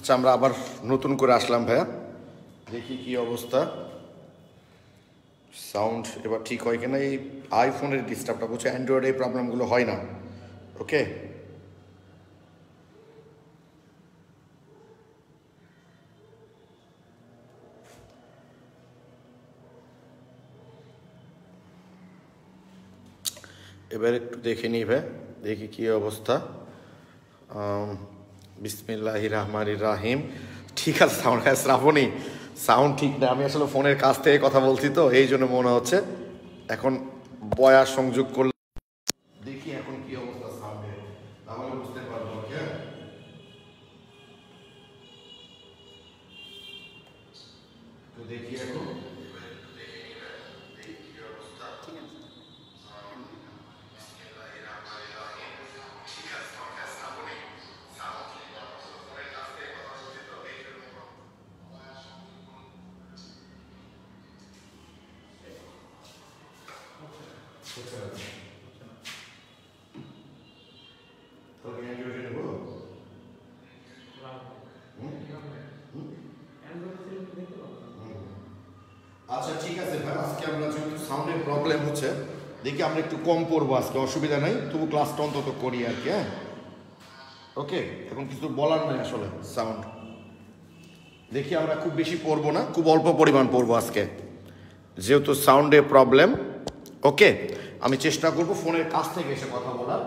আচ্ছা আমরা আবার নতুন করে আসলাম ভাইয়া, দেখি কি অবস্থা। সাউন্ড এবার ঠিক হয় কিনা। এই আইফোনের ডিস্টার্বটা বুঝছে, অ্যান্ড্রয়েডে এই প্রবলেমগুলো হয় না। ওকে, এবার একটু দেখে নিই ভাই, দেখি কি অবস্থা। বিসমিল্লাহির রহমানির রাহিম। ঠিক আছে সাউন্ড, হ্যাঁ শ্রাবণী সাউন্ড ঠিক না, আমি আসলে ফোনের কাছ থেকে কথা বলছি তো এই জন্য মনে হচ্ছে। এখন বয়ার সংযোগ করলে দেখি এখন কি অবস্থা সাউন্ডের, তাহলে বুঝতে পারবো। হ্যাঁ তো দেখি এখন আচ্ছা ঠিক আছে ভাই, আজকে আমরা যেহেতু সাউন্ডের প্রবলেম হচ্ছে দেখি আমরা একটু কম পড়বো আজকে, অসুবিধা নাই, তবু ক্লাসটা অন্তত করি আর কি। হ্যাঁ ওকে, এখন কিছু বলার নাই আসলে সাউন্ড। দেখি আমরা খুব বেশি পড়বো না, খুব অল্প পরিমাণ পড়বো আজকে যেহেতু সাউন্ডে প্রবলেম। ওকে, আমি চেষ্টা করব ফোনের কাছ থেকে এসে কথা বলার,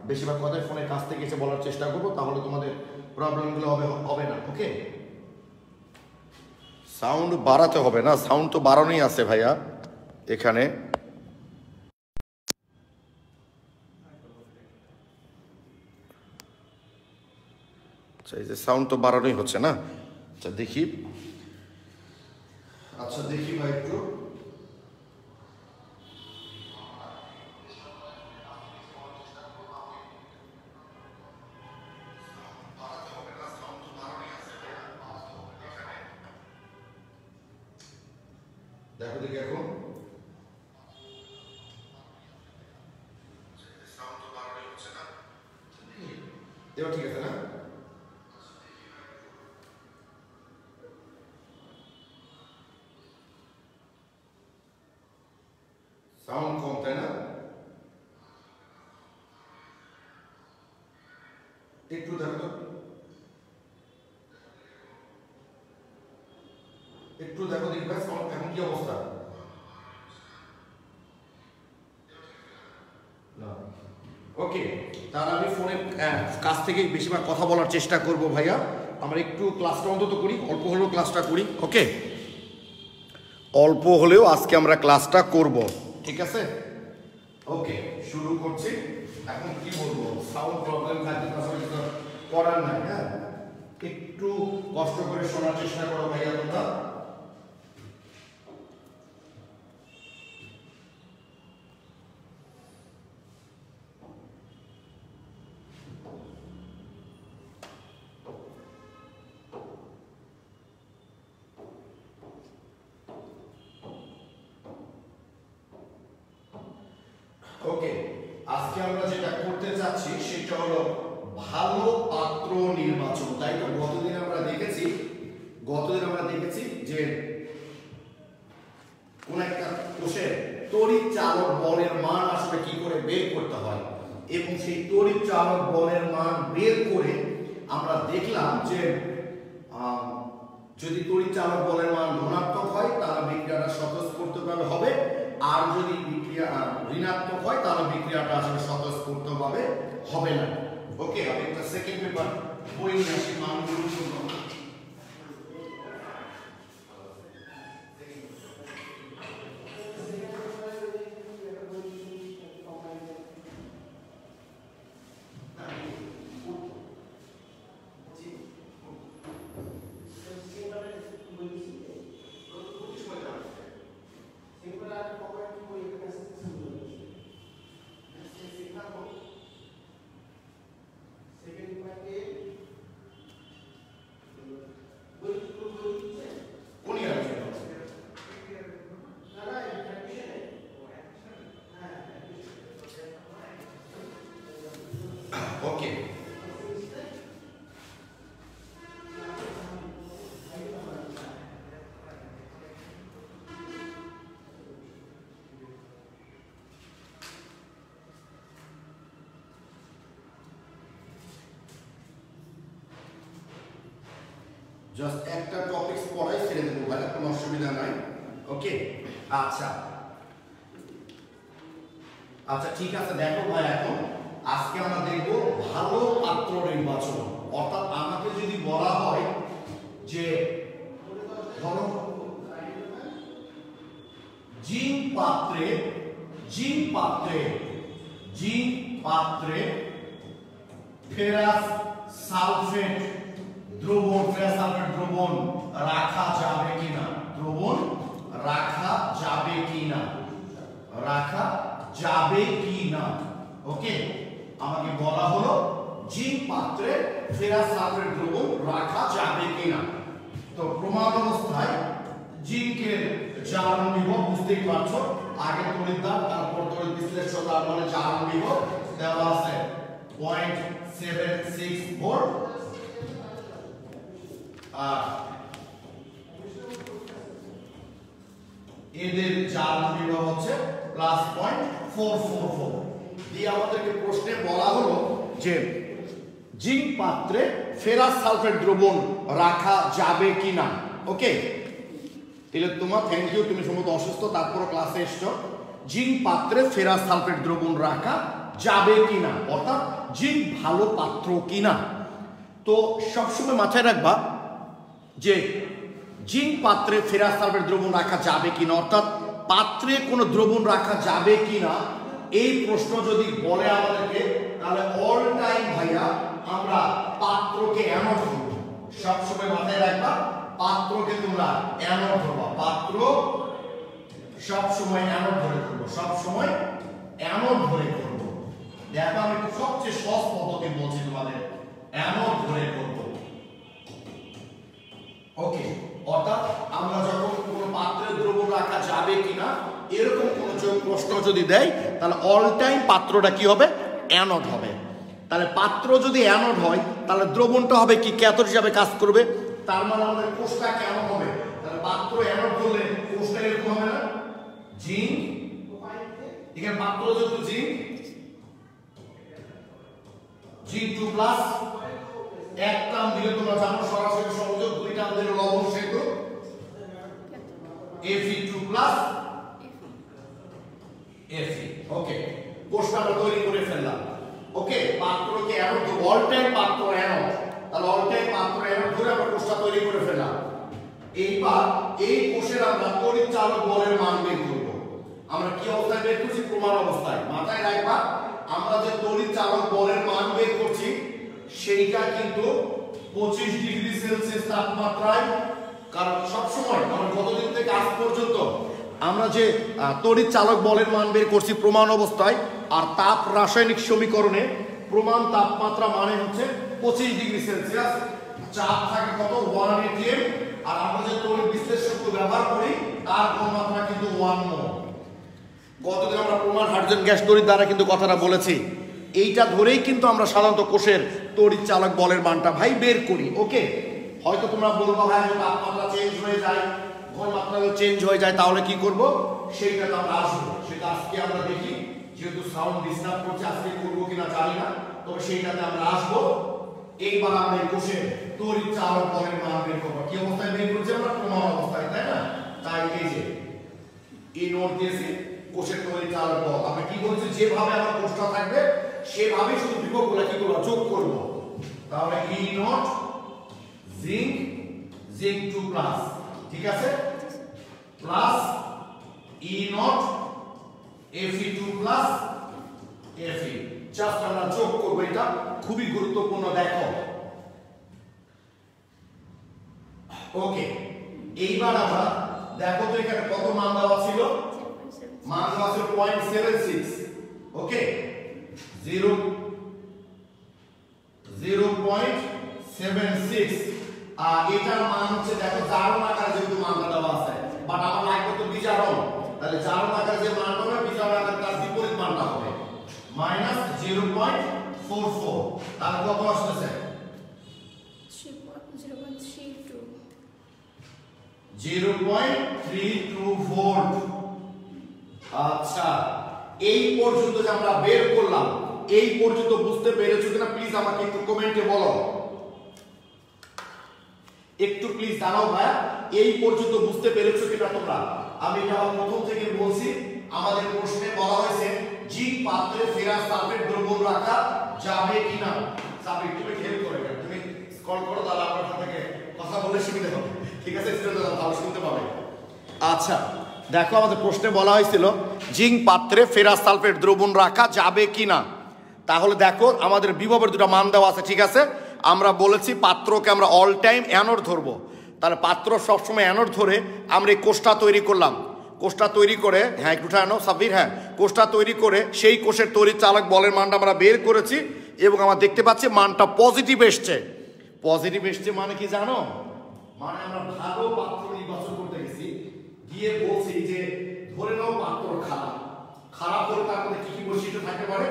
বেশিরভাগ কথাই ফোনের কাছ থেকে এসে বলার চেষ্টা করব, তাহলে তোমাদের প্রবলেমগুলো হবে না। ওকে, সাউন্ড বাড়াতে হবে না, সাউন্ড তো বাড়ানোই আছে ভাইয়া এখানে। আচ্ছা এই যে সাউন্ড তো বাড়ানোই হচ্ছে না। আচ্ছা দেখি, আচ্ছা দেখি ভাই একটু। দেখো দেখি এখন এবার ঠিক আছে না? সাউন্ড কম তাই না? একটু দেখো তো, একটু দেখো দেখি ভাই সাউন্ড এখন কি অবস্থা। ওকে, তাহলে আমি ফোনের কাছ থেকে বেশিরভাগ কথা বলার চেষ্টা করব ভাইয়া। আমরা একটু ক্লাসটা অন্তত করি, অল্প হলেও ক্লাসটা করি। ওকে, অল্প হলেও আজকে আমরা ক্লাসটা করব, ঠিক আছে? ওকে, শুরু করছি। এখন কি বলবো, সাউন্ড প্রবলেম থাকলে আসলে কিছু করার নাই। হ্যাঁ একটু কষ্ট করে শোনার চেষ্টা করো ভাইয়া তোমরা। ওকে, আজকে আমরা যেটা করতে চাচ্ছি সেটা হলো ভালো পাত্র নির্বাচন। তাই তো গতদিন আমরা দেখেছি যে কোন একটা কোষের তড়িৎ চালক বলের মান আসলে কি করে বের করতে হয়, এবং সেই তড়িৎ চালক বলের মান বের করে আমরা দেখলাম যে যদি তড়িৎ চালক বলের মান ধনাত্মক হয় তাহলে বিক্রিয়াটা স্বতঃস্ফূর্তভাবে হবে, আর যদি বিক্রিয়া ঋণাত্মক হয় তাহলে বিক্রিয়াটা আসলে স্বতঃস্ফূর্তভাবে হবে না। ওকে, আমি একটা সেকেন্ড পেপার বই নিয়ে আসি মানগুলোর জন্য। জাস্ট একটা টপিকস পড়াই ছেড়ে দেবো ভাই, কোনো অসুবিধা নাই। ওকে আচ্ছা আচ্ছা ঠিক আছে। দেখো ভাই এখন আজকে আমরা দেখব ভালো পাত্র নির্বাচন। অর্থাৎ আমাকে যদি বলা হয় যে ধরো জিঙ্ক পাত্রে ফেরাস সালফেট দ্রবণ রাখা যাবে কিনা, রাখা যাবে কিনা। ওকে, আমাকে বলা হলো জিঙ্ক পাত্রে ফেরাস সালফেট দ্রবণ রাখা যাবে কিনা। তো প্রমাণ অবস্থায় জিঙ্কের জারণ বিভব বুঝতেই পারছো, আগে তড়িৎদ্বার তারপর তড়িৎ বিশ্লেষ্য, তার মানে জারণ বিভব দেওয়া আছে 0.76 ভোল্ট আর এদের জারণ বিভব হচ্ছে +0.444। দিয়ে আমাদেরকে প্রশ্নে বলা হলো যে জিঙ্ক পাত্রে ফেরাস সালফেট দ্রবণ রাখা যাবে কিনা। ওকে, তাহলে তোমার থ্যাংক ইউ, তুমি সম্ভবত অসুস্থ তারপরে ক্লাসে এসছো। জিঙ্ক পাত্রে ফেরাস সালফেট দ্রবণ রাখা যাবে কিনা, অর্থাৎ জিঙ্ক ভালো পাত্র কিনা। তো সবসময় মাথায় রাখবা যে জিঙ্ক পাত্রে ফেরাস সালফেট দ্রবণ রাখা যাবে কিনা, অর্থাৎ পাত্রে কোনো দ্রবণ রাখা যাবে কিনা, এই প্রশ্ন যদি বলে আমাদেরকে, তাহলে অল টাইম ভাইয়া আমরা পাত্রকে অ্যানোড ধরব। সবসময় মাথায় রাখবা পাত্রকে তোমরা অ্যানোড ধরবা, পাত্র সবসময় অ্যানোড ধরে করবো, সবসময় অ্যানোড ধরে করবো। দেখো আমি সবচেয়ে সহজ পদ্ধতি বলছি তোমাদের, অ্যানোড ধরে করবো। ওকে, অর্থাৎ আমরা যখন কোনো পাত্রে দ্রবণ রাখা যাবে কিনা এরকম কোনো প্রশ্ন যদি দেয়, তাহলে অল টাইম পাত্রটা কি হবে, অ্যানোড হবে। তাহলে পাত্র যদি অ্যানোড হয় তাহলে দ্রবণটা হবে কি, ক্যাথোড হিসাবে কাজ করবে। তার মানে আমাদের কোষটা কেন হবে, তাহলে পাত্র অ্যানোড হলে কোষটা এরকম হবে না, জিঙ্ক, এখানে পাত্র যেহেতু জিঙ্ক 2+ এক টার্ম দিলে তোমরা জানো সরাসরি সংযোগ, দুই টার্ম দিলে লবণ সেতু Fe2+ Fe। ওকে, কোষটা আমরা তৈরি করে ফেললাম। ওকে, পাত্রকে অ্যানোড, অল টাইম পাত্র অ্যানোড, তাহলে অল টাইম পাত্র অ্যানোড ধরে আমরা কোষটা তৈরি করে ফেললাম। এইবার এই কোষের আমরা তড়িৎচালক বলের মান বের করব। আমরা কি অবস্থায় বের করছি, প্রমাণ অবস্থায়। মাথায় রাখবা আমরা যে তড়িৎচালক বলের মান বের করছি সেইটা কিন্তু 25 ডিগ্রি সেলসিয়াস তাপমাত্রায়। কারণ সবসময় আমরা গতদিন থেকে আজ পর্যন্ত আমরা যে তড়িৎ চালক বলের মান বের করছি প্রমাণ অবস্থায়, আর তাপ রাসায়নিক সমীকরণে প্রমাণ তাপমাত্রা মানে হচ্ছে 25 ডিগ্রি সেলসিয়াস, চাপ থাকে কত 1 atm, আর আমরা যে তড়িৎ বিশ্লেষক ব্যবহার করি তার ঘনমাত্রা কিন্তু 1 মোল। গতদিন আমরা প্রমাণ হাইড্রোজেন গ্যাস তড়িৎ দ্বারা কিন্তু কথাটা বলেছি। এইটা ধরেই কিন্তু আমরা সাধারণত কোষের তড়িৎ চালক বলের মানটা ভাই বের করি। ওকে, হয়তো তোমরা বলবা ভাই তাপমাত্রা চেঞ্জ হয়ে যায়, ঘনমাত্রা চেঞ্জ হয়ে যায়, তাহলে কি করব সেইটা তো আমরা আসবো, সেটা আজকে আমরা দেখি। যেহেতু সাউন্ড ডিস্টার্ব করছে আজকে করবো কিনা জানি না, তবে সেইটাতে আমরা আসবো। এইবার আমরা এই কোষের তড়িৎ চালক বলের মান বের করবো। কি অবস্থায় বের করছি আমরা, প্রমাণ অবস্থায়, তাই না? তাই এই যে এই নোট দিয়েছি কোষের তড়িৎ চালক বল, আমরা কি বলছি যেভাবে আমার কোষটা থাকবে সেভাবেই শুধু বিভবগুলো কি করব, যোগ করব। তাহলে E নট জিঙ্ক 2+, ঠিক আছে, plus E not Fe2+ Fe, just আমরা যোগ করব। এটা খুবই গুরুত্বপূর্ণ, দেখো। ওকে, এইবার আমরা দেখো তো এখানে কত মান দেওয়া ছিল, মান দেওয়া ছিল 0.76। ওকে, 0.76, আর এটার মান হচ্ছে দেখো জারণ আকারে যেহেতু মানটা দেওয়া আছে, বাট আমার লাগবে তো বিজারণ, তাহলে জারণ আকারে যে মানটা হবে বিজারণ আকারে তার বিপরীত মানটা হবে -0.44। তাহলে কত আসছে, 0.32 ভোল্ট। আচ্ছা, এই পর্যন্ত যে আমরা বের করলাম, এই পর্যন্ত বুঝতে পেরেছো কিনা প্লিজ আমাকে একটু কমেন্টে বলো। একটু প্লিজ দাঁড়াও ভাইয়া, এই পর্যন্ত বুঝতে পেরেছো কিনা তোমরা? আমি এটা প্রথম থেকে বলছি, আমাদের প্রশ্নে বলা হয়েছে জিঙ্ক পাত্রে ফেরাস সালফেট দ্রবণ রাখা যাবে কিনা। সাবিক তুমি খেয়াল করে, তুমি স্ক্রল করো, তাহলে আপনার থেকে কথা বলে সুবিধা হবে, ঠিক আছে? স্টুডেন্টরা ভালো শুনতে পাবে। আচ্ছা দেখো, আমাদের প্রশ্নে বলা হয়েছিল জিঙ্ক পাত্রে ফেরাস সালফেট দ্রবণ রাখা যাবে কিনা। তাহলে দেখো আমাদের বিভবের দুটো মান দেওয়া আছে, ঠিক আছে? আমরা বলেছি পাত্রকে আমরা অল টাইম অ্যানোড ধরবো, তাহলে পাত্র সবসময় অ্যানোড ধরে আমরা এই কোষটা তৈরি করলাম। কোষটা তৈরি করে, হ্যাঁ একটু ঠানো সাব্বির, হ্যাঁ কোষটা তৈরি করে সেই কোষের তড়িৎ চালক বলের মানটা আমরা বের করেছি এবং আমরা দেখতে পাচ্ছি মানটা পজিটিভ এসছে। পজিটিভ এসছে মানে কি জানো? মানে আমরা ভালো পাত্র নির্বাচন করতে গেছি, গিয়ে বলছি যে ধরে নাও পাত্র খারাপ, খারাপ হলে তার মধ্যে কি কি বৈশিষ্ট্য থাকতে পারে?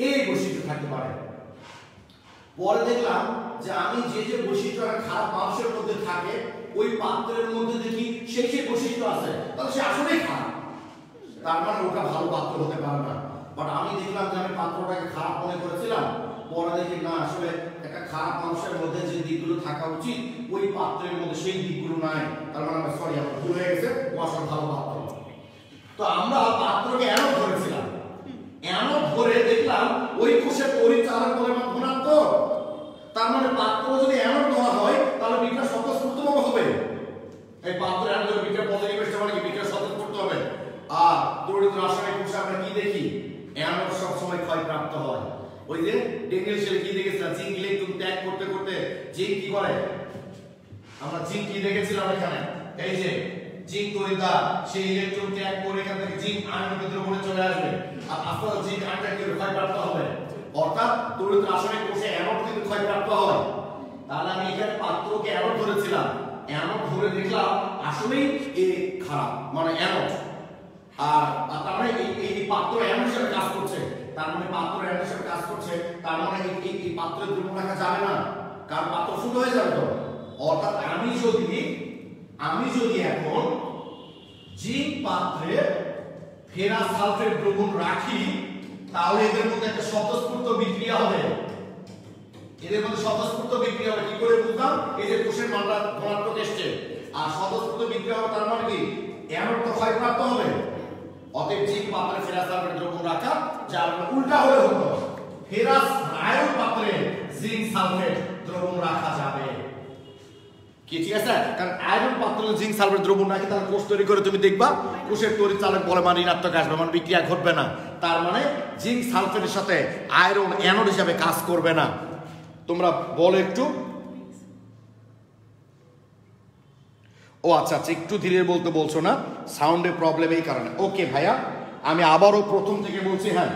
এই বৈশিষ্ট্য থাকতে পারে। পরে দেখলাম যে আমি যে যে বৈশিষ্ট্যটা খারাপ মানুষের মধ্যে থাকে ওই পাত্রের মধ্যে দেখি সেই সেই বৈশিষ্ট্য আছে, তাহলে সে আসলেই খারাপ, তার মানে ওটা ভালো পাত্র হতে পারে না। বাট আমি দেখলাম যে আমি পাত্রটাকে খারাপ মনে করেছিলাম, পরে দেখি না, আসলে একটা খারাপ মানুষের মধ্যে যে দিকগুলো থাকা উচিত ওই পাত্রের মধ্যে সেই দিকগুলো নাই, তার মানে সরি আমার ভুল হয়ে গেছে, ও আসলে ভালো পাত্র। তো আমরা পাত্রকে অ্যানোড ধরেছিলাম, অ্যানোড ধরে দেখলাম ওই কোষের তড়িৎ চালক বলের মান ধনাত্মক, তার মানে পাত্র যদি অ্যানোড ধরা হয় তাহলে বিক্রিয়া স্বতঃস্ফূর্তভাবে হবে। এই পাত্র অ্যানোড বিক্রিয়া পজিটিভ এসে মানে কি বিক্রিয়া স্বতঃস্ফূর্ত হবে। আর তড়িৎ রাসায়নিক কোষে আমরা কি দেখি? অ্যানোড সব সময় ক্ষয়প্রাপ্ত হয়। ওই যে ডেঙ্গেল সেল কি দেখেছিলাম, জিঙ্ক ইলেকট্রন ত্যাগ করতে করতে জিঙ্ক কি করে? আমরা জিঙ্ক কি দেখেছিলাম এখানে, এই যে জিঙ্ক তড়িৎদ্বার সেই ইলেকট্রন ত্যাগ করে এখান থেকে জিঙ্ক আয়নিক দ্রবণে চলে আসবে, আর আস্তে আস্তে জিঙ্ক আয়নটা কি ক্ষয়প্রাপ্ত হবে, অর্থাৎ তড়িৎ রাসায়নিক কোষে অ্যানোড কিন্তু ক্ষয়প্রাপ্ত হয়। তাহলে আমি এখানে পাত্রকে অ্যানোড ধরেছিলাম, অ্যানোড ধরে দেখলাম আসলেই এই খারাপ, মানে অ্যানোড। আর তার মানে এই পাত্র অ্যানোড হিসেবে কাজ করছে, তার মানে পাত্র অ্যানোড হিসেবে কাজ করছে, তার মানে এই পাত্রের দ্রবণ রাখা যাবে না, কারণ পাত্র শুদ্ধ হয়ে যাবে। তো অর্থাৎ আমি যদি এখন জিঙ্ক পাত্রে ফেরাস সালফেট দ্রবণ রাখি তাহলে এদের মধ্যে একটা স্বতঃস্ফূর্ত বিক্রিয়া হবে, এদের মধ্যে স্বতঃস্ফূর্ত বিক্রিয়া হবে। কি করে বুঝলাম? এই যে কোষের মানটা ধনাত্মক এসছে, আর স্বতঃস্ফূর্ত বিক্রিয়া হবে, তার মানে কি অ্যানোড তো ক্ষয়প্রাপ্ত হবে। অতএব জিঙ্ক পাত্রে ফেরাস সালফেট দ্রবণ রাখা যাবে না। উল্টা হলে হতো ফেরাস আয়ন পাত্রে জিঙ্ক সালফেট দ্রবণ রাখা যাবে। কি ঠিক আছে? কারণ আয়রন পাত্রে জিঙ্ক সালফেট দ্রবণ রাখি তাহলে কোষ তৈরি করে তুমি দেখবা কোষের তড়িৎ চালক বলে মান ঋণাত্মক আসবে, মানে বিক্রিয়া ঘটবে না। তার মানে জিঙ্ক সালফেটের সাথে আয়রন অ্যানোড হিসাবে কাজ করবে না। তোমরা বলো একটু। ও আচ্ছা আচ্ছা, একটু ধীরে বলতে বলছো না, সাউন্ডে প্রবলেম এই কারণে। ওকে ভাইয়া, আমি আবারও প্রথম থেকে বলছি। হ্যাঁ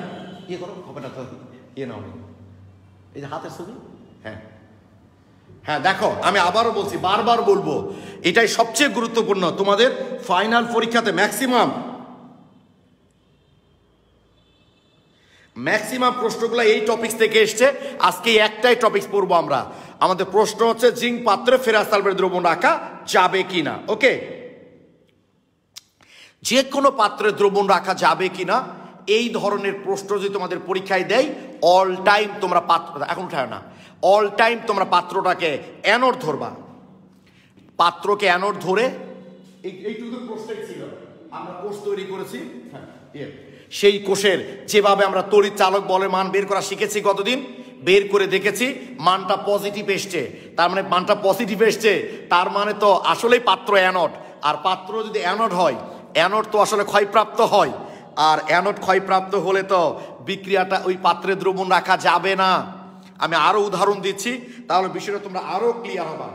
ইয়ে করো, হবে না তো, ইয়ে নাও, এই যে হাতের ছবি। হ্যাঁ হ্যাঁ দেখো, আমি আবারও বলছি, বারবার বলবো, এটাই সবচেয়ে গুরুত্বপূর্ণ তোমাদের ফাইনাল পরীক্ষাতে। ম্যাক্সিমাম প্রশ্নগুলো এই টপিক থেকে এসছে। আজকে একটাই টপিক পড়বো আমরা। আমাদের প্রশ্ন হচ্ছে জিঙ্ক পাত্রে ফেরাস সালফেট দ্রবণ রাখা যাবে কিনা। ওকে, যে কোনো পাত্রে দ্রবণ রাখা যাবে কিনা এই ধরনের প্রশ্ন যদি তোমাদের পরীক্ষায় দেয়, অল টাইম তোমরা পাত্র, এখন উঠায় না, অল টাইম তোমরা পাত্রটাকে অ্যানোড ধরবা। পাত্রকে অ্যানোড ধরে এইটুকু প্রশ্নই ছিল, আমরা কোষ তৈরি করেছি, সেই কোষের যেভাবে আমরা তড়িৎ চালক বলের মান বের করা শিখেছি গতদিন, বের করে দেখেছি মানটা পজিটিভ এসছে। তার মানে মানটা পজিটিভ এসছে, তার মানে তো আসলেই পাত্র অ্যানোড। আর পাত্র যদি অ্যানোড হয়, অ্যানোড তো আসলে ক্ষয়প্রাপ্ত হয়, আর অ্যানোড ক্ষয়প্রাপ্ত হলে তো বিক্রিয়াটা ওই পাত্রে দ্রবণ রাখা যাবে না। আমি আরো উদাহরণ দিচ্ছি, তাহলে বিষয়টা তোমরা আরো ক্লিয়ার হবা।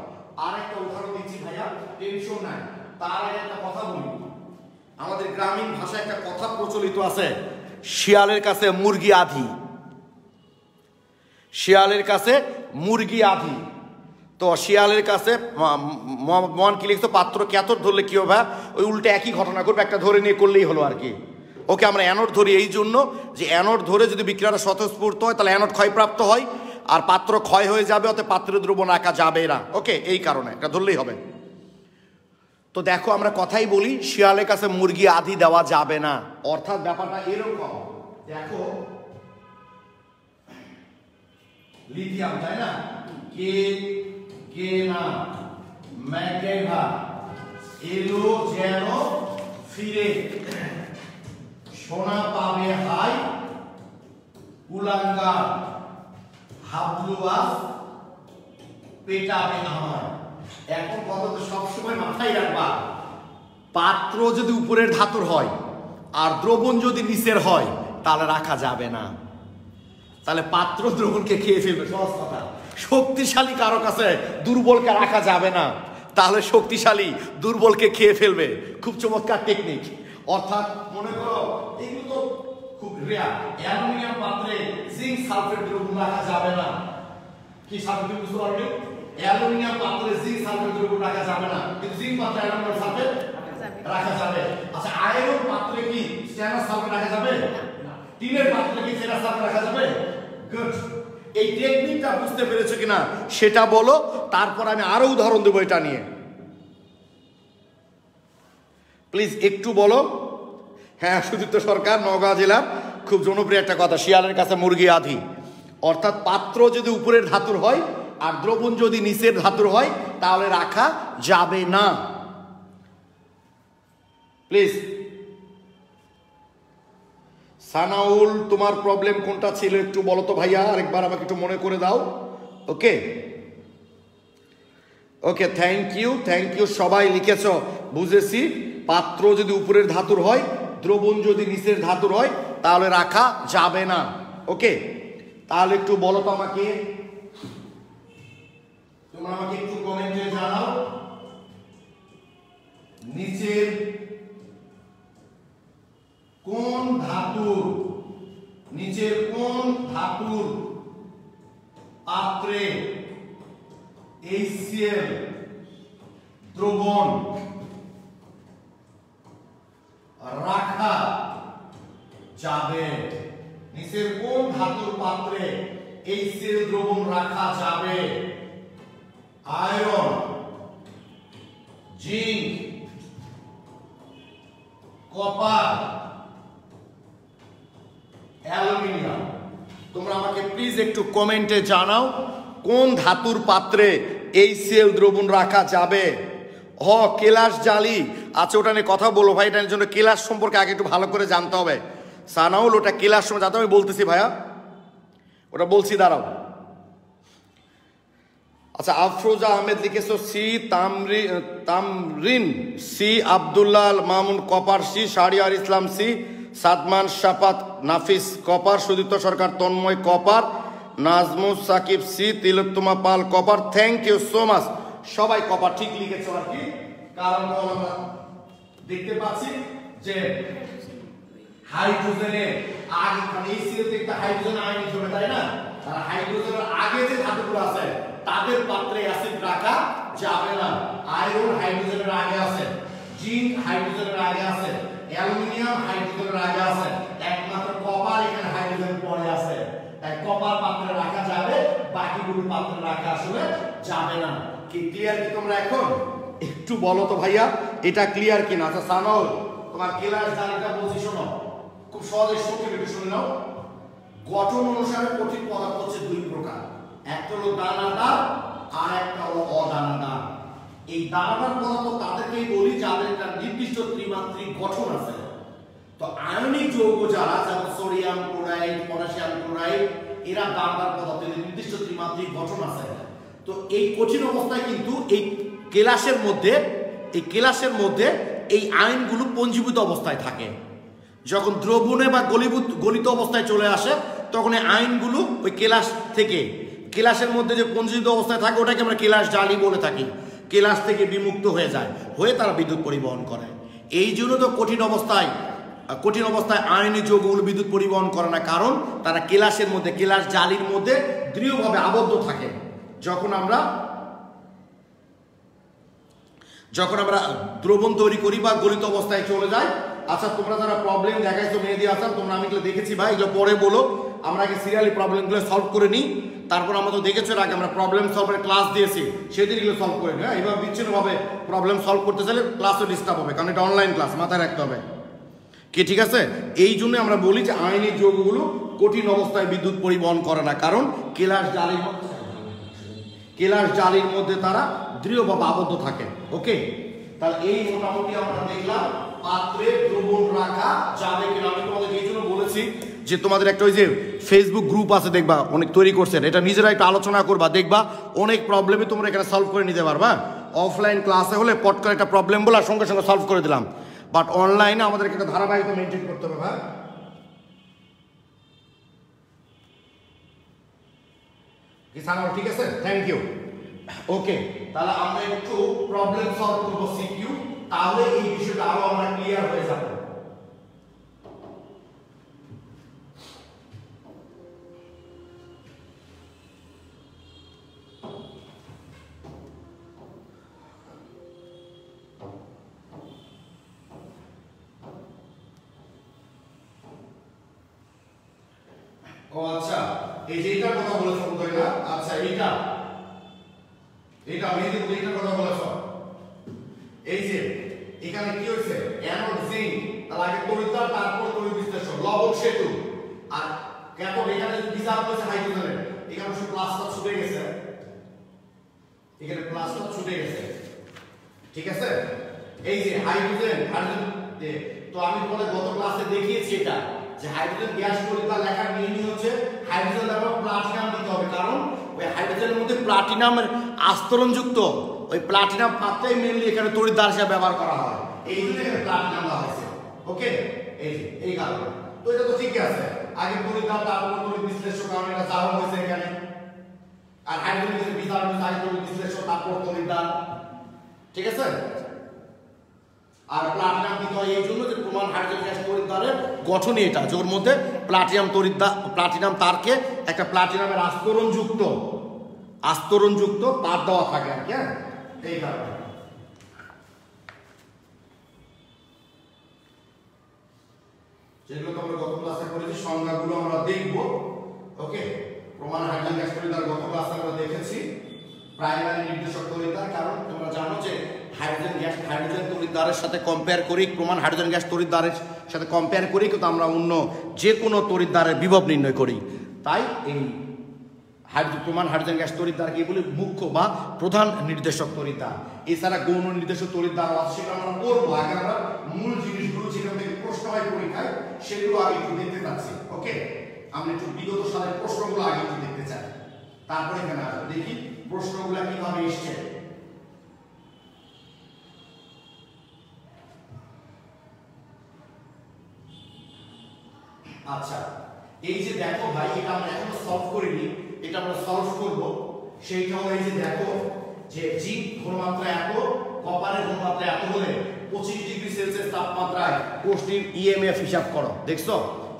আর একটা উদাহরণ দিচ্ছি ভাইয়া, টেনশন নাই। তার আগে একটা কথা বলি, আমাদের গ্রামীণ ভাষায় একটা কথা প্রচলিত আছে, শিয়ালের কাছে মুরগি আধি। শিয়ালের কাছে মুরগি আধি। তো শিয়ালের কাছে মন কি লিখতো, পাত্র ক্যাথর ধরলে কি হবে, ওই উল্টে একই ঘটনা করবে, একটা ধরে নিয়ে করলেই হলো আর কি। ওকে, আমরা অ্যানোড ধরি এই জন্য যে অ্যানোড ধরে যদি বিক্রিয়াটা স্বতঃস্ফূর্ত হয় তাহলে অ্যানোড ক্ষয়প্রাপ্ত হয়, আর পাত্র ক্ষয় হয়ে যাবে, অতএব পাত্রে দ্রবণ রাখা যাবে না। ওকে, এই কারণে এটা ধরলেই হবে। তো দেখো, আমরা কথাই বলি শিয়ালের কাছে মুরগি আধি দেওয়া যাবে না, অর্থাৎ ব্যাপারটা এরকম। দেখো লিথিয়াম, তাই না, কে না ম্যাকগ্রেভার এলো যেন ফিরে, সোনা পাবে হাই কুলাঙ্গার, হাবলুয়াস পেটাবে আমার। এখন কথা তো সবসময় মাথায় রাখবা, পাত্র যদি উপরের ধাতুর হয় আর দ্রবণ যদি নিচের হয় তাহলে রাখা যাবে না। তাহলে পাত্র দ্রবণকে খেয়ে ফেলবে, সহজ কথা। শক্তিশালী কারো কাছে দুর্বলকে রাখা যাবে না, তাহলে শক্তিশালী দুর্বলকে খেয়ে ফেলবে। খুব চমৎকার টেকনিক। অর্থাৎ মনে করো এগুলো তো খুব রেয়ার, অ্যালুমিনিয়াম পাত্রে জিঙ্ক সালফেট দ্রবণ রাখা যাবে না। কি সালফেট বুঝতে পারবে? অ্যালুমিনিয়াম পাত্রে জিঙ্ক সালফেট দ্রবণ রাখা যাবে না, কিন্তু জিঙ্ক পাত্রে অ্যালুমিনিয়াম সালফেট রাখা যাবে। আচ্ছা, আয়রন পাত্রে কি স্ট্যানাস সালফেট রাখা যাবে? টিনের পাত্রে কি স্ট্যানাস সালফেট রাখা যাবে? গুড। এই টেকনিকটা বুঝতে পেরেছো কিনা সেটা বলো, তারপর আমি আরো উদাহরণ দেবো এটা নিয়ে। প্লিজ একটু বলো। হ্যাঁ, সুদীপ্ত সরকার, নওগাঁ জেলার খুব জনপ্রিয় একটা কথা, শিয়ালের কাছে মুরগি আধি। অর্থাৎ পাত্র যদি উপরের ধাতুর হয় আর দ্রবণ যদি নিচের ধাতুর হয় তাহলে রাখা যাবে না। প্লিজ। সানাউল, তোমার প্রবলেম কোনটা ছিল একটু বলো তো ভাইয়া, আরেকবার আমাকে একটু মনে করে দাও। ওকে ওকে, থ্যাংক ইউ থ্যাংক ইউ, সবাই লিখেছ, বুঝেছি। পাত্র যদি উপরের ধাতুর হয়, দ্রবণ যদি নিচের ধাতুর হয় তাহলে রাখা যাবে না। ওকে, তাহলে একটু বলো তো আমাকে, তোমরা আমাকে একটু কমেন্টে জানাও, নিচের কোন ধাতুর, নিচের কোন ধাতুর পাত্রে HCl দ্রবণ রাখা যাবে? নিচের কোন ধাতুর পাত্রে HCl দ্রবণ রাখা যাবে? Iron, zinc, copper, aluminium. তোমরা আমাকে প্লিজ একটু কমেন্টে জানাও কোন ধাতুর পাত্রে HCl দ্রবণ রাখা যাবে। কেলাস জালি, আচ্ছা ওটা নিয়ে কথা বলো ভাই, এটার জন্য কেলাস সম্পর্কে আগে একটু ভালো করে জানতে হবে। সানাউল, ওটা কেলাস সম্পর্কে জানতে, আমি বলতেছি ভাইয়া, ওটা বলছি, দাঁড়াও। আচ্ছা, আফরোজা আহমেদ লিখেছো C, Tamrin C, Abdullah Mamun copper C, Shahriar Islam C, Sadman Shafat Nafis copper, Sudipta Sarkar Tanmoy copper, Nazmus Sakib C, Tilottama Pal copper. Thank you so much, সবাই কপার ঠিক লিখেছো আর কি। কারণ আমরা দেখতে পাচ্ছি যে হাইড্রোজেনের আগে, মানে HCl তে একটা হাইড্রোজেন আয়ন হিসেবে, তাই না? আর হাইড্রোজেনের আগে যে ধাতুগুলো আছে তাদের পাত্রে অ্যাসিড রাখা যাবে না। আয়রন হাইড্রোজেনের আগে আছে, জিঙ্ক হাইড্রোজেনের আগে আছে, অ্যালুমিনিয়াম হাইড্রোজেনের আগে আছে, একমাত্র কপার এখানে হাইড্রোজেন পরে আছে। তাই কপার পাত্রে রাখা যাবে, বাকিগুলো পাত্রে রাখা আসলে যাবে না। কি ক্লিয়ার কি তোমরা এখন? একটু বলো তো ভাইয়া, এটা ক্লিয়ার কিনা? আচ্ছা সানাউল, তোমার কেলাস জালিটা বলছি, শোনো খুব সহজে সংক্ষেপে একটু শুনে নাও। গঠন অনুসারে কঠিন পদার্থ হচ্ছে দুই প্রকার, একটা হলো দানাদার আর একটা হলো অদানাদার। এই দানাদার পদার্থ তাদেরকেই বলি যাদের একটা নির্দিষ্ট ত্রিমাত্রিক গঠন আছে। তো আয়নিক যৌগ যারা, যেমন সোডিয়াম ক্লোরাইড, পটাশিয়াম ক্লোরাইড, এরা দানাদার পদার্থের নির্দিষ্ট ত্রিমাত্রিক গঠন আছে। তো এই কঠিন অবস্থায় কিন্তু এই কেলাসের মধ্যে এই আয়নগুলো পঞ্জীভূত অবস্থায় থাকে। যখন দ্রবণে বা গলিত অবস্থায় চলে আসে তখন এই আয়নগুলো ওই কেলাসের মধ্যে যে পঞ্জীভূত অবস্থায় থাকে ওটাকে আমরা কেলাস জালি বলে থাকি। কেলাস থেকে বিমুক্ত হয়ে যায়, হয়ে তারা বিদ্যুৎ পরিবহন করে। এই জন্য তো কঠিন অবস্থায় আয়নিক যৌগগুলো বিদ্যুৎ পরিবহন করে না, কারণ তারা কেলাস জালির মধ্যে দৃঢ়ভাবে আবদ্ধ থাকে। যখন আমরা দ্রবণ তৈরি করি বা গলিত অবস্থায় চলে যাই। আচ্ছা, তোমরা যারা প্রবলেম দেখাইছো মেহেদি হাসান, তোমরা আমি এগুলো দেখেছি ভাই, এগুলো পরে বলো, আমরা আগে সিরিয়ালি প্রবলেমগুলো সলভ করে নিই। তারপর আমরা তো দেখেছো আগে আমরা প্রবলেম সলভের ক্লাস দিয়েছি, সেদিন এগুলো সলভ করে নিই। এইভাবে বিচ্ছিন্নভাবে প্রবলেম সলভ করতে চাইলে ক্লাসও ডিস্টার্ব হবে, কারণ এটা অনলাইন ক্লাস, মাথায় রাখতে হবে কি, ঠিক আছে? এই জন্য আমরা বলি যে আয়নিক যৌগগুলো কঠিন অবস্থায় বিদ্যুৎ পরিবহন করে না, কারণ কেলাস জালির মধ্যে কেলাস জালির মধ্যে তারা দৃঢ়ভাবে আবদ্ধ থাকে। ওকে, তাহলে এই মোটামুটি আমরা দেখলাম পাত্রে দ্রবণ রাখা যাবে কিনা। আমি তোমাদের এই জন্য বলেছি যে তোমাদের একটা ওই যে ফেসবুক গ্রুপ আছে দেখবা অনেক তৈরি করছেন, এটা নিজেরা একটু আলোচনা করবা, দেখবা অনেক প্রবলেমই তোমরা এখানে সলভ করে নিতে পারবা। অফলাইন ক্লাসে হলে পট করে একটা প্রবলেম বলে সঙ্গে সঙ্গে সলভ করে দিলাম, বাট অনলাইনে আমাদের একটা ধারাবাহিকতা মেনটেন করতে হবে। হ্যাঁ, ঠিক আছে, থ্যাংক ইউ। ওকে, তাহলে আমরা একটু প্রবলেম সলভ করবো সিকিউ, তাহলে এই বিষয়টা আরো আমরা ক্লিয়ার হয়ে যাবে। ও আচ্ছা, এই যে এটার কথা বলেছ না? আচ্ছা, এইটা আমি যদি এইটার কথা বলেছ, এই যে এখানে কি হয়েছে অ্যানোড জিঙ্ক, তার আগে তড়িৎদ্বার, তারপর তড়িৎ বিশ্লেষণ, লবণ সেতু, আর ক্যাথোড এখানে বিজার হয়েছে হাইড্রোজেনের, এখানে শুধু প্লাসটা ছুটে গেছে, এখানে প্লাসটা ছুটে গেছে, ঠিক আছে। এই যে হাইড্রোজেন তো আমি তোমাদের গত ক্লাসে দেখিয়েছি এটা যে হাইড্রোজেন গ্যাস তড়িৎদ্বার লেখার মিনিং হচ্ছে হাইড্রোজেন এবং প্লাটিনাম দিতে হবে, কারণ ওই হাইড্রোজেনের মধ্যে প্লাটিনামের আস্তরণযুক্ত ওই প্লাটিনাম পাত্রই মেইনলি এখানে তড়িৎদ্বার হিসেবে ব্যবহার করা হয়, এই জন্য এখানে প্লাটিনাম দেওয়া হয়েছে। ওকে, এই যে এই কারণে তো এটা তো ঠিকই আছে, আগে তড়িৎদ্বার তারপর তড়িৎ বিশ্লেষণ, কারণ এটা চালু হয়েছে এখানে, আর হাইড্রোজেনের বিজার আগে তড়িৎ বিশ্লেষণ তারপর তড়িৎদ্বার, ঠিক আছে। আর প্লাটিনাম দিতে হয় এই জন্য যে প্রমাণ হাইড্রোজেন গ্যাস তড়িৎদ্বারের গঠনই এটা, যার মধ্যে প্লাটিনাম তারকে একটা প্লাটিনামের আস্তরণযুক্ত তার দেওয়া থাকে আর কি। হ্যাঁ, এই কারণে যেগুলো তো আমরা গত ক্লাসে করেছি সংজ্ঞাগুলো আমরা দেখব। ওকে, প্রমাণ হাইড্রোজেন গ্যাস তড়িৎদ্বার গত ক্লাসে আমরা দেখেছি, প্রাইমারি নির্দেশক তড়িৎদ্বার, কারণ তোমরা জানো যে হাইড্রোজেন তড়িৎদ্বারের সাথে কম্পেয়ার করি, প্রমাণ হাইড্রোজেন গ্যাস তড়িৎদ্বারের সাথে কম্পেয়ার করি কিন্তু আমরা অন্য যে কোনো তড়িৎদ্বারের বিভব নির্ণয় করি, তাই এই প্রমাণ হাইড্রোজেন গ্যাস তড়িৎদ্বারকে বলি মুখ্য বা প্রধান নির্দেশক তড়িৎদ্বার। এছাড়া গৌণ নির্দেশক তড়িৎদ্বার আছে, সেটা আমরা পড়বো। আগে আমরা মূল জিনিসগুলো যেখান থেকে প্রশ্ন হয় পরীক্ষায় সেগুলো আগে একটু দেখতে চাচ্ছি। ওকে, আমরা একটু বিগত সালের প্রশ্নগুলো আগে একটু দেখতে চাই, তারপরে এখানে আসবো, দেখি প্রশ্নগুলো কিভাবে এসছে। আচ্ছা, এই যে দেখো ভাই, এটা আমরা এখনো সলভ করিনি, এটা আমরা সলভ করব। সেইটা হলো এই যে দেখো যে জিঙ্ক ঘনমাত্রা এত, কপারের ঘনমাত্রা এত হলে 25 ডিগ্রি সেলসিয়াস তাপমাত্রায় কোষটির ইএমএফ হিসাব করো, দেখছো,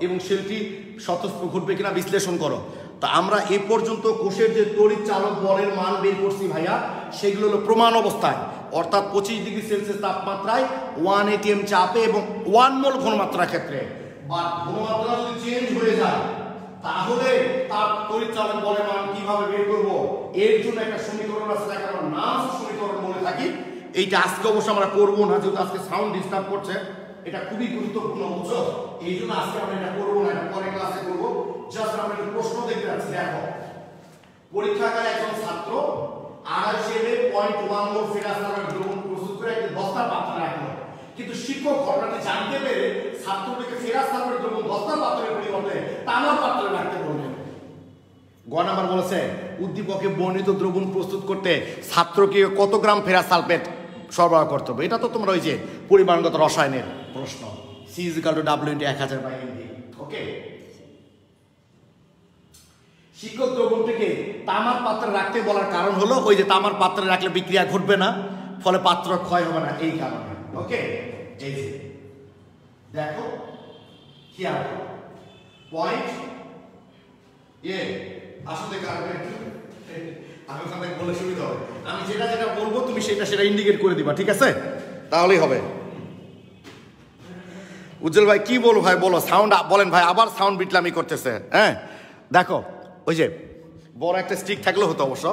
এবং সেটি স্বতঃস্ফূর্ত ঘটবে কিনা বিশ্লেষণ করো। তো আমরা এই পর্যন্ত কোষের যে তড়িৎ চালক বলের মান বের করছি ভাইয়া, সেগুলো হলো প্রমাণ অবস্থায়, অর্থাৎ 25 ডিগ্রি সেলসিয়াস তাপমাত্রায় 1 atm চাপে এবং 1 মোল ঘনমাত্রার ক্ষেত্রে, বা ঘনমাত্রা যদি চেঞ্জ হয়ে যায় তাহলে তার তড়িৎ চালক বলের মান কিভাবে বের করব, এর জন্য একটা সমীকরণ আছে যাকে আমরা নামস সমীকরণ বলে থাকি। এইটা আজকে অবশ্য আমরা করবো না, যেহেতু আজকে সাউন্ড ডিস্টার্ব করছে, এটা খুবই গুরুত্বপূর্ণ, বুঝছো, এই জন্য আজকে আমরা এটা করবো না, এটা পরে ক্লাসে করবো। জাস্ট আমরা একটা প্রশ্ন দেখতে যাচ্ছি। দেখো, পরীক্ষাগারে একজন ছাত্র 2.5 মোল ফেরাস নামক দ্রবণ প্রস্তুত করে একটা বস্তার পাত্রে রাখলো, কিন্তু শিক্ষক ঘটনাটি জানতে পেরে ছাত্রটিকে ফেরাস নামক দ্রবণ বস্তার পাত্রের পরিবর্তে তামার পাত্রে রাখতে বললেন। গ নাম্বার বলেছে উদ্দীপকে বর্ণিত দ্রবণ প্রস্তুত করতে ছাত্রকে কত গ্রাম ফেরাস সালফেট সরবরাহ করতে হবে। এটা তো তোমরা ওই যে পরিমাণগত রসায়নের প্রশ্ন, C = W × 1000/mv। ওকে, শিক্ষক দ্রবণটিকে তামার পাত্রে রাখতে বলার কারণ হলো ওই যে তামার পাত্রে রাখলে বিক্রিয়া ঘটবে না, ফলে পাত্র ক্ষয় হবে না, এই কারণে। ওকে, এই যে দেখো খেয়াল পয়েন্ট এ আসলে আমি ওখান থেকে বলে সুবিধা হবে, আমি যেটা যেটা বলবো তুমি সেটা ইন্ডিকেট করে দিবা, ঠিক আছে, তাহলেই হবে। উজ্জ্বল ভাই কি বলবো ভাই, বলো, সাউন্ড বলেন ভাই, আবার সাউন্ড বিটলামি করতেছে। হ্যাঁ, দেখো ওই যে বড় একটা স্টিক থাকলে হতো অবশ্য।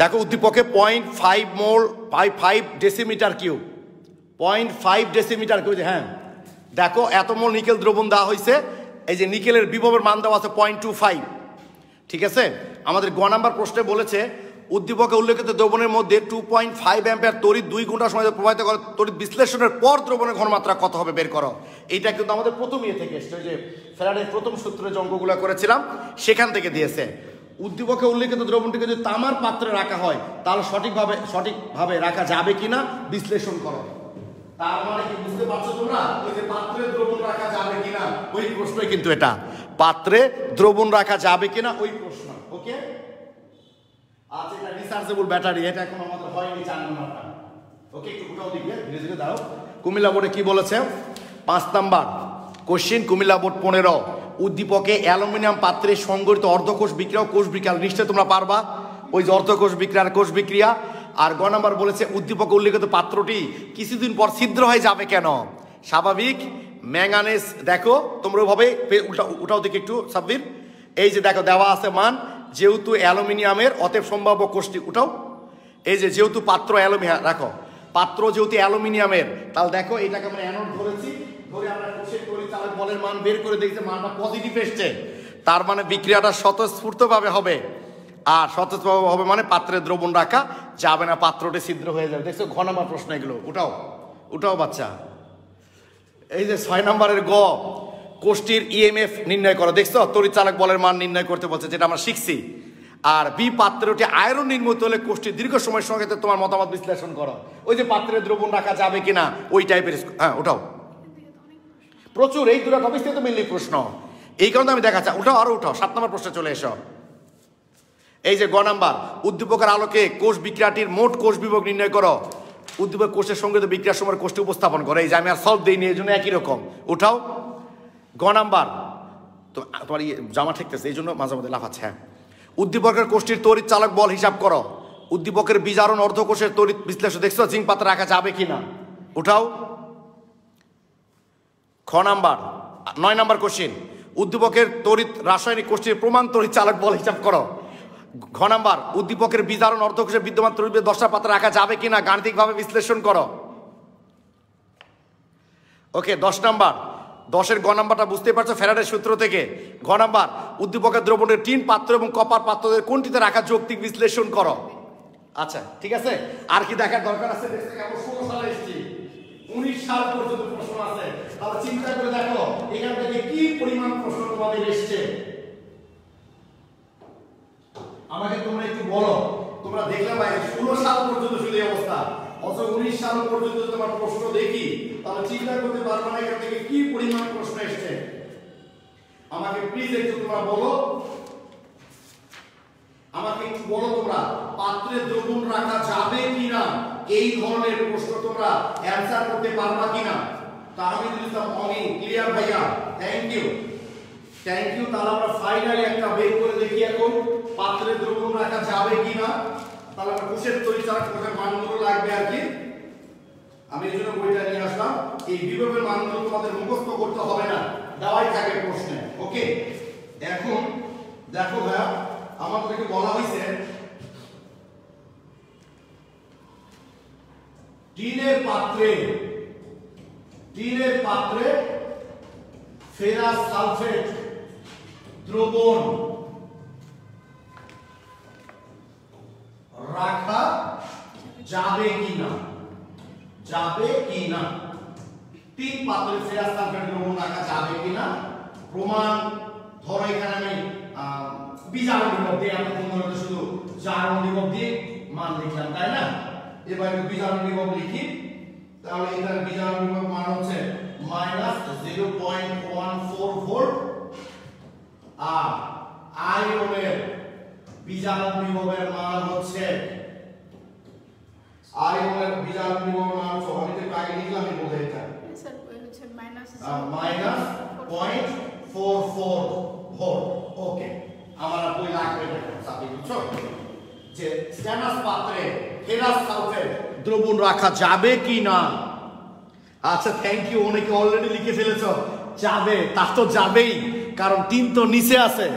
দেখো উদ্দীপকে 0.5 মোল 5 ডেসিমিটার কিউব, 0.5 ডেসিমিটার কিউব। হ্যাঁ, দেখো এত মোল নিকেল দ্রবণ দেওয়া হয়েছে, এই যে নিকেলের বিভবের মান দেওয়া আছে 0.25, ঠিক আছে। আমাদের গ নাম্বার প্রশ্নে বলেছে উদ্দীপকে উল্লেখিত দ্রবণের মধ্যে 2.5 অ্যাম্পিয়ার তড়িৎ 2 ঘন্টা সময় প্রবাহিত করে তড়িৎ বিশ্লেষণের পর দ্রবণের ঘনমাত্রা কত হবে বের করো। এইটা কিন্তু আমাদের প্রথম ইয়ে থেকে এসছে, ওই যে ফ্যারাডের প্রথম সূত্রে যে অঙ্কগুলো করেছিলাম সেখান থেকে দিয়েছে। উদ্দীপকে উল্লেখিত দ্রবণটিকে যদি তামার পাত্রে রাখা হয় তাহলে সঠিকভাবে রাখা যাবে কিনা বিশ্লেষণ করো। তার মানে কি বুঝতে পারছো তোমরা, ওই যে পাত্রে দ্রবণ রাখা যাবে কিনা ওই প্রশ্নই কিন্তু এটা, পাত্রে দ্রবণ রাখা যাবে কিনা ওই প্রশ্ন। ওকে, আচ্ছা এটা রিচার্জেবল ব্যাটারি, এটা এখন আমাদের হয়নি 4 নাম্বারটা। ওকে, একটু উঠাও দিকে, ধীরে ধীরে দাও। কুমিল্লা বোর্ডে কি বলেছে 5 নাম্বার কোশ্চেন, কুমিল্লা বোর্ড 15, উদ্দীপকে অ্যালুমিনিয়াম পাত্রে সংগঠিত অর্ধকোষ বিক্রিয়া ও কোষ বিক্রিয়া নিশ্চয় তোমরা পারবা, ওই যে অর্ধকোষ বিক্রিয়া আর কোষ বিক্রিয়া। আর গ নাম্বার বলেছে উদ্দীপকে উল্লেখিত পাত্রটি কিছুদিন পর ছিদ্র হয়ে যাবে কেন। স্বাভাবিক ম্যাঙ্গানেজ, দেখো তোমরা ওইভাবে উঠাও দিকে একটু সাব্বির, এই যে দেখো দেওয়া আছে মান, যেহেতু অ্যালুমিনিয়ামের অতএব সম্ভাব্য কোষটি উঠাও, এই যে যেহেতু পাত্র অ্যালুমিনিয়াম রাখো, পাত্র যেহেতু অ্যালুমিনিয়ামের, তাহলে দেখো এটাকে আমরা অ্যানোড ধরেছি, ধরে আমরা কোষের পরিচালক বলের মান বের করে দেখছি মানটা পজিটিভ এসছে, তার মানে বিক্রিয়াটা স্বতঃস্ফূর্তভাবে হবে। আর স্বতঃস্ফূর্তভাবে হবে মানে পাত্রে দ্রবণ রাখা যাবে না, পাত্রটি ছিদ্র হয়ে যাবে। দেখছো ঘ নাম্বার প্রশ্ন এগুলো, উঠাও বাচ্চা। এই যে 6 নম্বরের গ, কোষটির ইএমএফ নির্ণয় করো। দেখছো তড়িৎচালক বলের মান নির্ণয় করতে বলছে, যেটা আমরা শিখছি। আর বি, পাত্রটি আয়রন নির্মিত হলে কোষটির দীর্ঘ সময়ের সঙ্গে তোমার মতামত বিশ্লেষণ করো। ওই যে পাত্রে দ্রবণ রাখা যাবে কিনা ওই টাইপের, হ্যাঁ উঠাও, প্রচুর এই দুটো টপিক থেকে তো মেনলি প্রশ্ন, এই কারণে আমি দেখাচ্ছি। উঠাও, আরো উঠাও, 7 নম্বর প্রশ্নে চলে এসো। এই যে গ নাম্বার, উদ্দীপকের আলোকে কোষ বিক্রিয়াটির মোট কোষ বিভব নির্ণয় করো। উদ্দীপক কোষের সঙ্গে তো বিক্রিয়ার সময় কোষটি উপস্থাপন করে, এই যে আমি আর সলভ দিইনি এই জন্য একই রকম। উঠাও গ নাম্বার, তো তোমার জামা ঠেকতেছে এই জন্য মাঝে মাঝে লাফাচ্ছে। হ্যাঁ, উদ্দীপকের কোষটির তড়িৎ চালক বল হিসাব করো। উদ্দীপকের বিজারণ অর্ধকোষের তড়িৎ বিশ্লেষণ দেখছো জিঙ্ক পাত্রে রাখা যাবে কিনা, উঠাও। খ নাম্বার 9 নম্বর কোশ্চেন, উদ্দীপকের তড়িৎ রাসায়নিক কোষটির প্রমাণ তড়িৎ চালক বল হিসাব করো। ঘ নাম্বার, উদ্দীপকের বিজারণ অর্ধকোষের বিদ্যমান তড়িৎ 10টা পাত্রে রাখা যাবে কিনা গাণিতিকভাবে বিশ্লেষণ করো। ওকে, 10 নাম্বার, 10-এর গ নাম্বারটা বুঝতে পারছো ফ্যারাডের সূত্র থেকে। ঘ নাম্বার, উদ্দীপকের দ্রবণের টিন পাত্র এবং কপার পাত্রদের কোনটিতে রাখা যৌক্তিক বিশ্লেষণ করো। আচ্ছা ঠিক আছে, আর কি দেখার দরকার আছে? 16 সালে এসেছি, 19 সাল পর্যন্ত প্রশ্ন আছে, তাহলে চিন্তা করে দেখো এখান থেকে কি পরিমাণ প্রশ্ন তোমাদের এসেছে। আমাকে তোমরা একটু বলো, তোমরা দেখলে ভাই 16 সাল পর্যন্ত শুধু এই অবস্থা, অথচ 19 সাল পর্যন্ত তোমার প্রশ্ন দেখি, তাহলে চিন্তা করতে পারবে না এখান থেকে কি পরিমাণ প্রশ্ন এসেছে। আমাকে প্লিজ একটু তোমরা বলো, আমাকে একটু বলো তোমরা, পাত্রে দ্রবণ রাখা যাবে কিনা এই ধরনের প্রশ্ন তোমরা অ্যানসার করতে পারবা কিনা। তাহমিদুল ইসলাম অমি, ক্লিয়ার ভাইয়া, থ্যাংক ইউ। তাহলে আমরা ফাইনালি একটা বের করে দেখি এখন পাত্রে দ্রবণ রাখা যাবে কিনা। তাহলে আমরা কোষের তড়িৎচালক কোষের মানগুলো লাগবে আর কি, আমি এই জন্য বইটা নিয়ে আসলাম। এই বিভবের মানগুলো তোমাদের মুখস্থ করতে হবে না, দেওয়াই থাকে প্রশ্নে। ওকে, এখন দেখো ভাইয়া, আমাদেরকে বলা হয়েছে টিনের পাত্রে ফেরাস সালফেট দ্রবণ রাখা যাবে কিনা, তিন পাত্রে ফেরাস সালফেট দ্রবণ রাখা যাবে কিনা প্রমাণ। ধরো এখানে আমি বিজারণ বিভব দিয়ে, আমি তোমাদের শুধু জারণ বিভব দিয়ে মান লিখলাম, তাই না? এবার বিজারণ বিভব লিখি, তাহলে এটার বিজারণ বিভব মান হচ্ছে -0.14 ভোল্ট, আর আয়নের বিজারণ বিভবের মান হচ্ছে আমি তো আগে লিখলাম এই বলে এটা স্যার হচ্ছে -0.44 ভোল্ট। ওকে, আমার বই লাগবে না, সাথে বুঝছো যে স্ট্যানাস পাত্রে ফেরাস সালফেট দ্রবণ রাখা যাবে কি না। আচ্ছা থ্যাংক ইউ, অনেকে অলরেডি লিখে ফেলেছো যাবে, তা তো যাবেই, কারণ টিন তো নিচে আছে।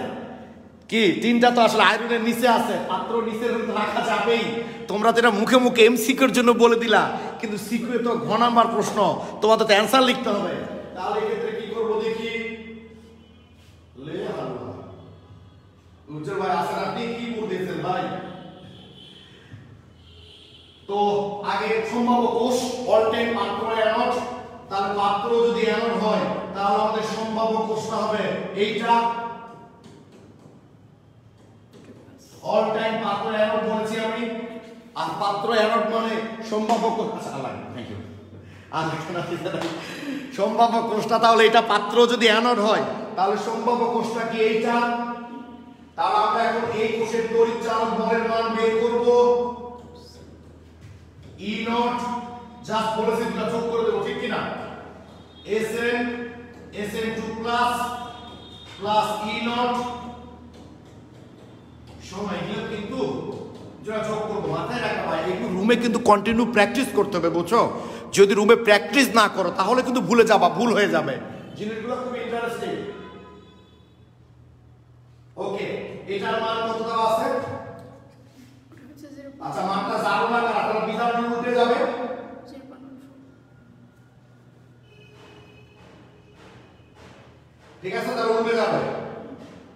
কি টিনটা তো আসলে আয়রনের নিচে আছে, পাত্র নিচে রাখা যাবেই। তোমরা যেটা মুখে মুখে এমসিকিউর জন্য বলে দিলা, কিন্তু সিকিউ তো ঘ নাম্বার প্রশ্ন, তোমাদের তো অ্যানসার লিখতে হবে। তাহলে এক্ষেত্রে কি করবো দেখি, উজ্জ্বল ভাই আসেন, আপনি কি বলতেছেন ভাই? তো আগে সম্ভাব্য কোষ অল টাইম পাত্র অ্যানোড, তাহলে পাত্র যদি অ্যানোড হয় তাহলে আমাদের সম্ভাব্য কোষটা হবে এইটা। অল টাইম পাত্র অ্যানোড বলেছি আমি, আর পাত্র অ্যানোড মানে সম্ভাব্য কোষ। আচ্ছা আল্লাহ থ্যাংক ইউ। আর সম্ভাব্য কোষটা তাহলে এটা, পাত্র যদি অ্যানোড হয় তাহলে সম্ভাব্য কোষটা কি এইটা। তাহলে আমরা এখন এই কোষের তড়িৎ চালক বলের মান বের করব। ই নট জাস্ট বলেছি দুটো যোগ করে দেব, ঠিক কি না? Sn2 প্লাস ই নট সময় এগুলো কিন্তু যারা যোগ করব, মাথায় রাখা ভাই, এগুলো রুমে কিন্তু কন্টিনিউ প্র্যাকটিস করতে হবে, বুঝছো? যদি রুমে প্র্যাকটিস না করো তাহলে কিন্তু ভুলে যাবা, ভুল হয়ে যাবে। জিনিসগুলো খুব ইন্টারেস্টিং। ওকে, এটার মান কত দেওয়া আছে? আচ্ছা, মানটা জানো না, তাহলে বিধান উল্টে যাবে। ঠিক আছে, তাহলে উল্টে যাবে।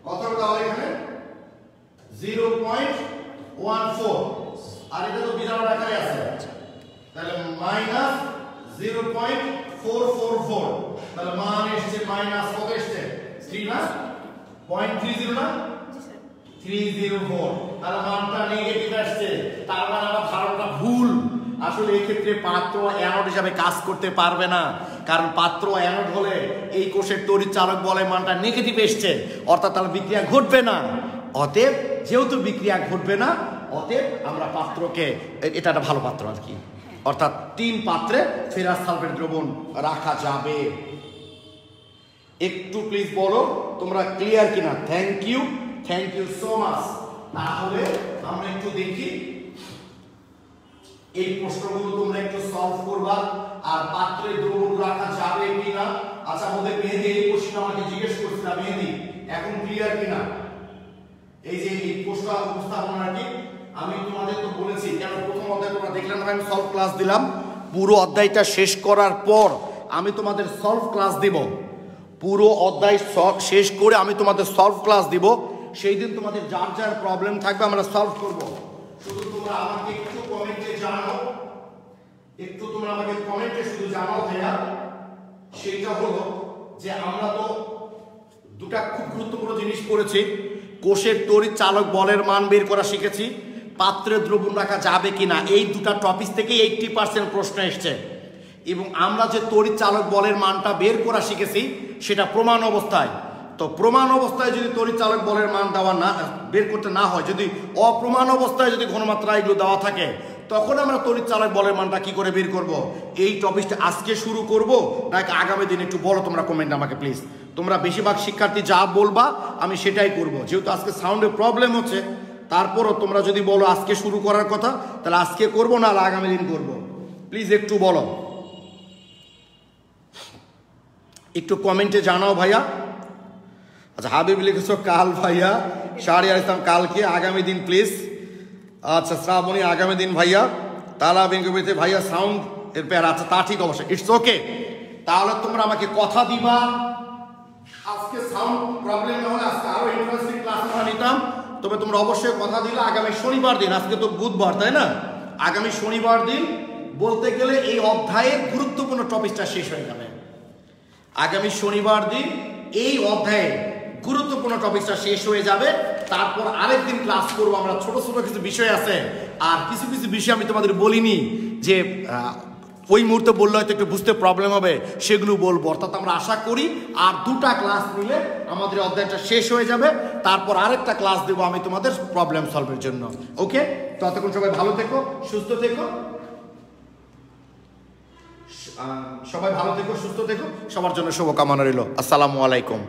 কত দেওয়া এখানে? 0.14, আর এটা তো বিধান আকারে আছে, তাহলে মাইনাস 0.444, তাহলে মান এসেছে মাইনাস কত এসেছে? 3 না 0.30 না 304, তাহলে মানটা নেগেটিভ আসছে। তার মানে আমার ধারণাটা ভুল। আসলে এই ক্ষেত্রে পাত্র অ্যানোড হিসাবে কাজ করতে পারবে না, কারণ পাত্র অ্যানোড হলে এই কোষের তড়িৎ চালক বলের মানটা নেগেটিভ এসছে, অর্থাৎ তার বিক্রিয়া ঘটবে না। অতএব যেহেতু বিক্রিয়া ঘটবে না, অতএব আমরা পাত্রকে, এটা একটা ভালো পাত্র আর কি, অর্থাৎ 3 পাত্রে ফেরাস সালফেট দ্রবণ রাখা যাবে। একটু প্লিজ বলো তোমরা ক্লিয়ার কিনা? Thank you so much. তাহলে আমরা একটু দেখি এই প্রশ্নগুলো তোমরা একটু সলভ করবা, আর পাত্রে দ্রবণ রাখা যাবে কিনা। আচ্ছা, আমাদের মেহেদি এই প্রশ্ন আমাকে জিজ্ঞেস করছিল, মেহেদি এখন ক্লিয়ার কিনা? এই যে এই প্রশ্ন উপস্থাপনা কি আমি তোমাদের তো বলেছি, কেন প্রথম অধ্যায় তোমরা দেখলে না আমি সলভ ক্লাস দিলাম, পুরো অধ্যায়টা শেষ করার পর আমি তোমাদের সলভ ক্লাস দিব। পুরো অধ্যায় শেষ করে আমি তোমাদের সলভ ক্লাস দিব। সেই দিন তোমাদের যার যার প্রবলেম থাকবে আমরা সলভ করব। শুধু তোমরা আমাকে একটু কমেন্টে জানাও, একটু তোমরা আমাকে কমেন্টে শুধু জানাও ভাইয়া, সেটা হলো যে আমরা তো দুটা খুব গুরুত্বপূর্ণ জিনিস পড়েছি। কোষের তড়িৎ চালক বলের মান বের করা শিখেছি, পাত্রে দ্রবণ রাখা যাবে কিনা, এই দুটা টপিক থেকে 80% প্রশ্ন এসছে। এবং আমরা যে তড়িৎ চালক বলের মানটা বের করা শিখেছি সেটা প্রমাণ অবস্থায়। তো প্রমাণ অবস্থায় যদি তড়িৎ চালক বলের মান দেওয়া না, বের করতে না হয়, যদি অপ্রমাণ অবস্থায় যদি ঘনমাত্রা এগুলো দেওয়া থাকে, তখন আমরা তড়িৎ চালক বলের মানটা কি করে বের করব? এই টপিকটা আজকে শুরু করব নাকি আগামী দিন? একটু বলো তোমরা কমেন্ট আমাকে প্লিজ। তোমরা বেশিরভাগ শিক্ষার্থী যা বলবা আমি সেটাই করব। যেহেতু আজকে সাউন্ডের প্রবলেম হচ্ছে, তারপরও তোমরা যদি বলো আজকে শুরু করার কথা, তাহলে আজকে করবো না আগামী দিন করব। প্লিজ একটু বলো, একটু কমেন্টে জানাও ভাইয়া। আচ্ছা, হাবিব লিখেছো কাল ভাইয়া, শাহরিয়ার ইসলাম কালকে, আগামী দিন প্লিজ। আচ্ছা, শ্রাবণী আগামী দিন ভাইয়া। তালা বেঙ্গবিতে ভাইয়া সাউন্ড এর পেয়ার, আচ্ছা তা ঠিক অবশ্যই, ইটস ওকে। তাহলে তোমরা আমাকে কথা দিবা, আজকে সাউন্ড প্রবলেম না হলে আজকে আরো ইন্টারেস্টিং ক্লাস আমরা নিতাম। তবে তোমরা অবশ্যই কথা দিলে আগামী শনিবার দিন, আজকে তো বুধবার তাই না, আগামী শনিবার দিন বলতে গেলে এই অধ্যায়ের গুরুত্বপূর্ণ টপিকটা শেষ হয়ে যাবে। আগামী শনিবার দিন এই অধ্যায়ের গুরুত্বপূর্ণ টপিকটা শেষ হয়ে যাবে। তারপর আরেকদিন ক্লাস করবো আমরা, ছোট ছোট কিছু বিষয় আছে, আর কিছু কিছু বিষয় আমি তোমাদের বলিনি, যে ওই মুহূর্তে বললে হয়তো একটু বুঝতে প্রবলেম হবে, সেগুলো বলবো। অর্থাৎ আমরা আশা করি আর 2টা ক্লাস নিলে আমাদের অধ্যায়টা শেষ হয়ে যাবে। তারপর আরেকটা ক্লাস দেবো আমি তোমাদের প্রবলেম সলভের জন্য। ওকে, ততক্ষণ সবাই ভালো থেকো, সুস্থ থেকো, সবাই ভালো থেকো, সুস্থ থেকো, সবার জন্য শুভকামনা রইল। আসসালামু আলাইকুম।